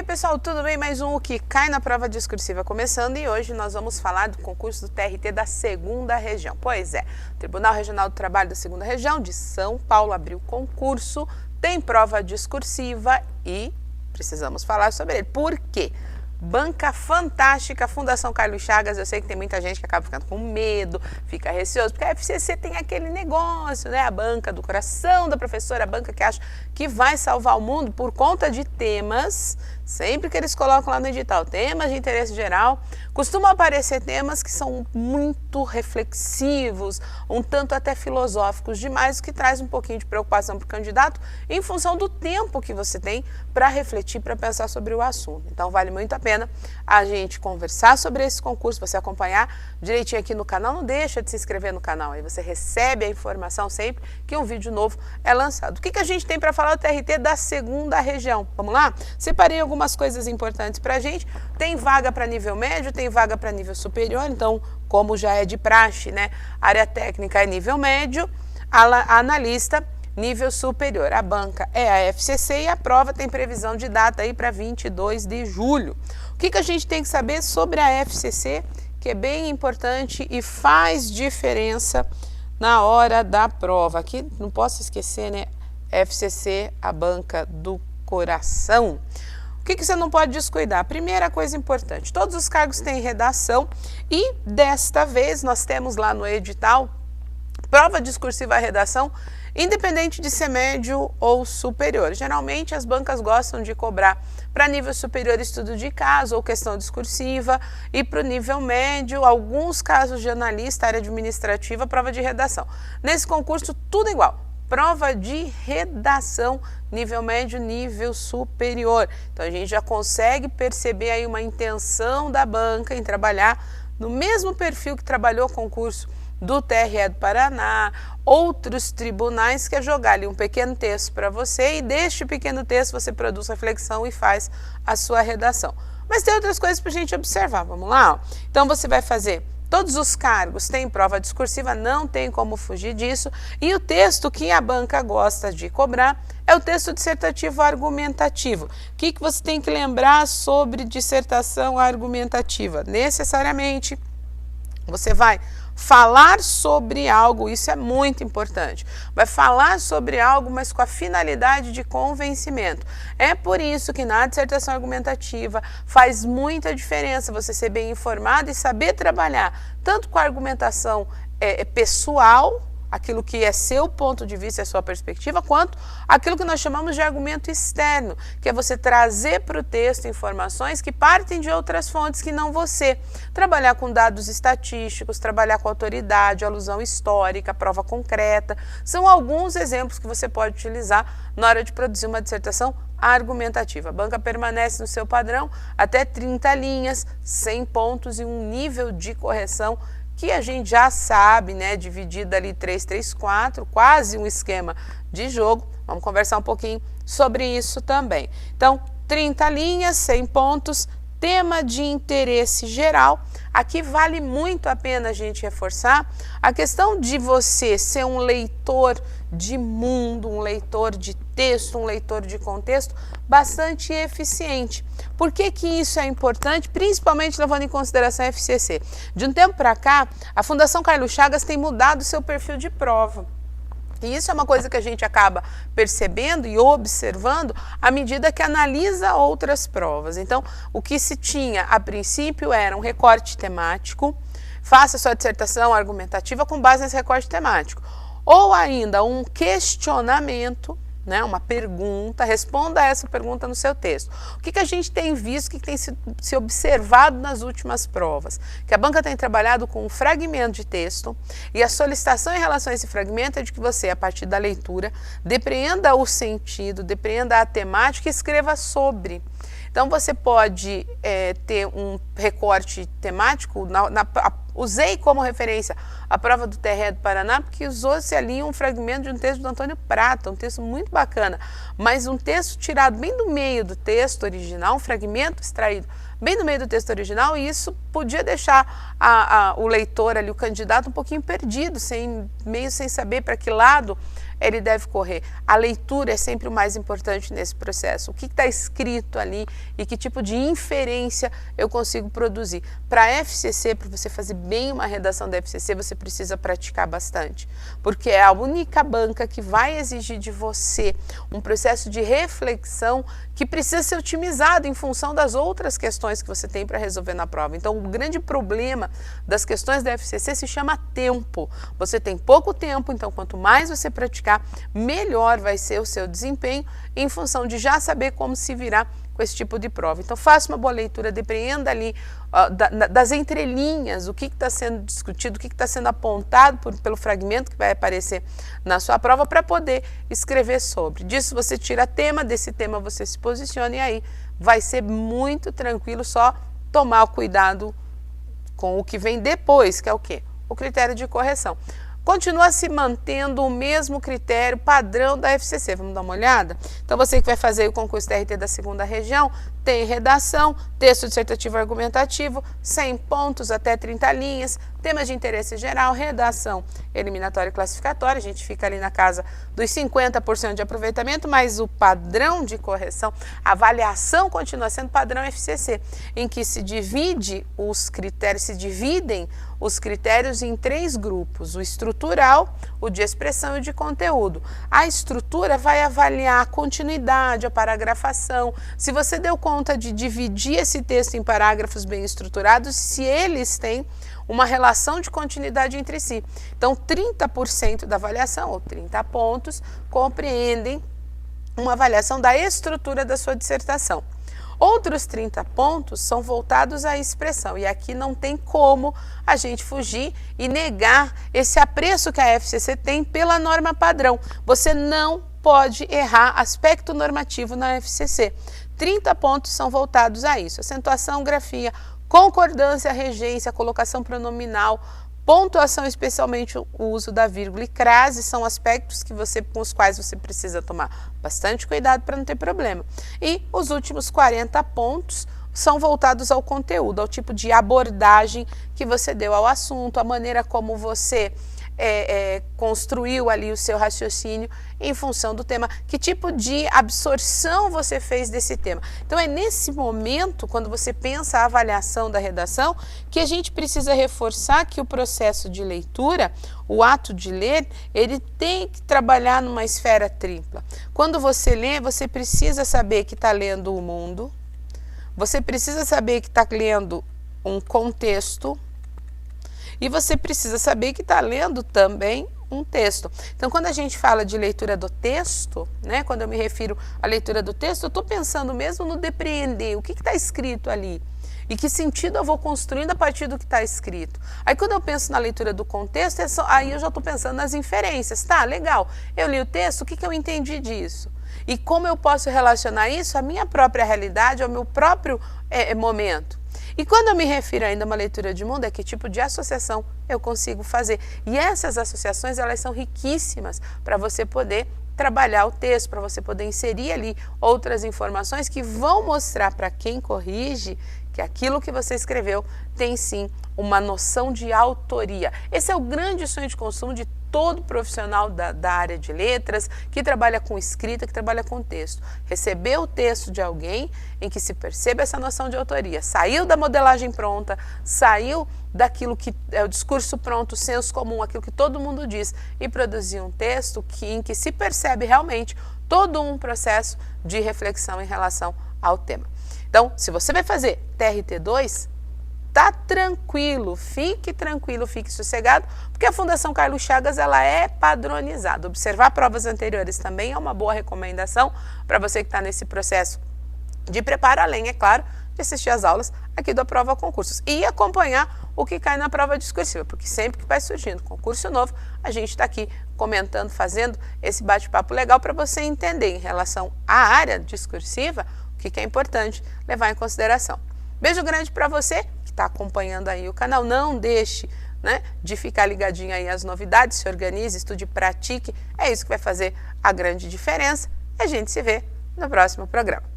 pessoal, tudo bem? Mais um O Que Cai na Prova Discursiva começando e hoje nós vamos falar do concurso do TRT da 2ª Região. Pois é, o Tribunal Regional do Trabalho da 2ª Região de São Paulo abriu concurso, tem prova discursiva e precisamos falar sobre ele. Por quê? Banca fantástica, Fundação Carlos Chagas. Eu sei que tem muita gente que acaba ficando com medo, fica receoso, porque a FCC tem aquele negócio, né? A banca do coração da professora, a banca que acha que vai salvar o mundo por conta de temas, sempre que eles colocam lá no edital, temas de interesse geral, costumam aparecer temas que são muito reflexivos, um tanto até filosóficos demais, o que traz um pouquinho de preocupação para o candidato em função do tempo que você tem para refletir, para pensar sobre o assunto. Então vale muito a pena a gente conversar sobre esse concurso, você acompanhar direitinho aqui no canal, não deixa de se inscrever no canal, aí você recebe a informação sempre que um vídeo novo é lançado. O que a gente tem para falar do TRT da 2ª Região? Vamos lá? Separei algumas coisas importantes para a gente. Tem vaga para nível médio, tem vaga para nível superior, então, como já é de praxe, né? Área técnica é nível médio, a analista nível superior. A banca é a FCC e a prova tem previsão de data aí para 22 de julho. O que a gente tem que saber sobre a FCC, que é bem importante e faz diferença na hora da prova? Aqui não posso esquecer, né? FCC, a banca do coração. O que você não pode descuidar? Primeira coisa importante, todos os cargos têm redação e desta vez nós temos lá no edital prova discursiva redação, independente de ser médio ou superior. Geralmente as bancas gostam de cobrar para nível superior estudo de caso ou questão discursiva e para o nível médio, alguns casos de analista, área administrativa, prova de redação. Nesse concurso tudo igual. Prova de redação, nível médio, nível superior. Então a gente já consegue perceber aí uma intenção da banca em trabalhar no mesmo perfil que trabalhou o concurso do TRE do Paraná, outros tribunais, que é jogar ali um pequeno texto para você e deste pequeno texto você produz reflexão e faz a sua redação. Mas tem outras coisas para a gente observar, vamos lá? Então você vai fazer todos os cargos têm prova discursiva, não tem como fugir disso. E o texto que a banca gosta de cobrar é o texto dissertativo argumentativo. O que você tem que lembrar sobre dissertação argumentativa? Necessariamente, você vai falar sobre algo, isso é muito importante. Vai falar sobre algo, mas com a finalidade de convencimento. É por isso que na dissertação argumentativa faz muita diferença você ser bem informado e saber trabalhar tanto com a argumentação pessoal, aquilo que é seu ponto de vista, é sua perspectiva, quanto aquilo que nós chamamos de argumento externo, que é você trazer para o texto informações que partem de outras fontes que não você. Trabalhar com dados estatísticos, trabalhar com autoridade, alusão histórica, prova concreta, são alguns exemplos que você pode utilizar na hora de produzir uma dissertação argumentativa. A banca permanece no seu padrão até 30 linhas, 100 pontos e um nível de correção que a gente já sabe, né, dividido ali 3, 3, 4, quase um esquema de jogo. Vamos conversar um pouquinho sobre isso também. Então, 30 linhas, 100 pontos, tema de interesse geral. Aqui vale muito a pena a gente reforçar a questão de você ser um leitor de mundo, um leitor de texto, um leitor de contexto bastante eficiente. Por que isso é importante? Principalmente levando em consideração a FCC. De um tempo para cá, a Fundação Carlos Chagas tem mudado o seu perfil de prova. E isso é uma coisa que a gente acaba percebendo e observando à medida que analisa outras provas. Então, o que se tinha a princípio era um recorte temático, faça sua dissertação argumentativa com base nesse recorte temático. Ou ainda um questionamento, né, uma pergunta, responda a essa pergunta no seu texto. O que a gente tem visto, o que tem se observado nas últimas provas? Que a banca tem trabalhado com um fragmento de texto e a solicitação em relação a esse fragmento é de que você, a partir da leitura, depreenda o sentido, depreenda a temática e escreva sobre. Então você pode ter um recorte temático, usei como referência a prova do TRE do Paraná, porque usou-se ali um fragmento de um texto do Antônio Prata, um texto muito bacana, mas um texto tirado bem do meio do texto original, um fragmento extraído bem no meio do texto original, e isso podia deixar o leitor ali, o candidato, um pouquinho perdido, meio sem saber para que lado ele deve correr. A leitura é sempre o mais importante nesse processo. O que está escrito ali e que tipo de inferência eu consigo produzir. Para a FCC, para você fazer bem uma redação da FCC, você precisa praticar bastante, porque é a única banca que vai exigir de você um processo de reflexão que precisa ser otimizado em função das outras questões que você tem para resolver na prova. Então, o grande problema das questões da FCC se chama tempo. Você tem pouco tempo, então quanto mais você praticar, melhor vai ser o seu desempenho em função de já saber como se virar com esse tipo de prova. Então, faça uma boa leitura, depreenda ali das entrelinhas, o que está sendo discutido, o que está sendo apontado pelo fragmento que vai aparecer na sua prova para poder escrever sobre. Disso você tira tema, desse tema você se posiciona e aí vai ser muito tranquilo, só tomar cuidado com o que vem depois, que é o quê? O critério de correção. Continua se mantendo o mesmo critério padrão da FCC. Vamos dar uma olhada? Então, você que vai fazer o concurso TRT da segunda região, tem redação, texto dissertativo argumentativo, 100 pontos até 30 linhas, temas de interesse geral, redação eliminatória e classificatória, a gente fica ali na casa dos 50% de aproveitamento, mas o padrão de correção, a avaliação continua sendo padrão FCC, em que se dividem os critérios em 3 grupos, o estrutural, o de expressão e o de conteúdo. A estrutura vai avaliar a continuidade, a paragrafação, se você deu conta de dividir esse texto em parágrafos bem estruturados, se eles têm uma relação de continuidade entre si. Então, 30% da avaliação, ou 30 pontos, compreendem uma avaliação da estrutura da sua dissertação. Outros 30 pontos são voltados à expressão, e aqui não tem como a gente fugir e negar esse apreço que a FCC tem pela norma padrão. Você não pode errar aspecto normativo na FCC. 30 pontos são voltados a isso: acentuação, grafia, concordância, regência, colocação pronominal, pontuação, especialmente o uso da vírgula e crase, são aspectos com os quais você precisa tomar bastante cuidado para não ter problema. E os últimos 40 pontos são voltados ao conteúdo, ao tipo de abordagem que você deu ao assunto, a maneira como você construiu ali o seu raciocínio em função do tema, que tipo de absorção você fez desse tema. Então, é nesse momento, quando você pensa a avaliação da redação, que a gente precisa reforçar que o processo de leitura, o ato de ler, ele tem que trabalhar numa esfera tripla. Quando você lê, você precisa saber que está lendo o mundo, você precisa saber que está lendo um contexto, e você precisa saber que está lendo também um texto. Então, quando a gente fala de leitura do texto, né, quando eu me refiro à leitura do texto, eu estou pensando mesmo no depreender, o que está escrito ali e que sentido eu vou construindo a partir do que está escrito. Aí, quando eu penso na leitura do contexto, aí eu já estou pensando nas inferências. Tá, legal, eu li o texto, o que eu entendi disso? E como eu posso relacionar isso à minha própria realidade, ao meu próprio momento? E quando eu me refiro ainda a uma leitura de mundo, é que tipo de associação eu consigo fazer. E essas associações, elas são riquíssimas para você poder trabalhar o texto, para você poder inserir ali outras informações que vão mostrar para quem corrige que aquilo que você escreveu tem sim uma noção de autoria. Esse é o grande sonho de consumo de todo profissional da área de letras, que trabalha com escrita, que trabalha com texto. Receber o texto de alguém em que se perceba essa noção de autoria. Saiu da modelagem pronta, saiu daquilo que é o discurso pronto, o senso comum, aquilo que todo mundo diz, e produzir um texto em que se percebe realmente todo um processo de reflexão em relação ao tema. Então, se você vai fazer TRT2, tá tranquilo, fique sossegado, porque a Fundação Carlos Chagas, ela é padronizada. Observar provas anteriores também é uma boa recomendação para você que está nesse processo de preparo, além, é claro, de assistir às aulas aqui do Prova Concursos e acompanhar o que cai na prova discursiva, porque sempre que vai surgindo concurso novo, a gente está aqui comentando, fazendo esse bate-papo legal para você entender em relação à área discursiva o que é importante levar em consideração. Beijo grande para você que está acompanhando aí o canal. Não deixe, né, de ficar ligadinho aí às novidades, se organize, estude, pratique. É isso que vai fazer a grande diferença. A gente se vê no próximo programa.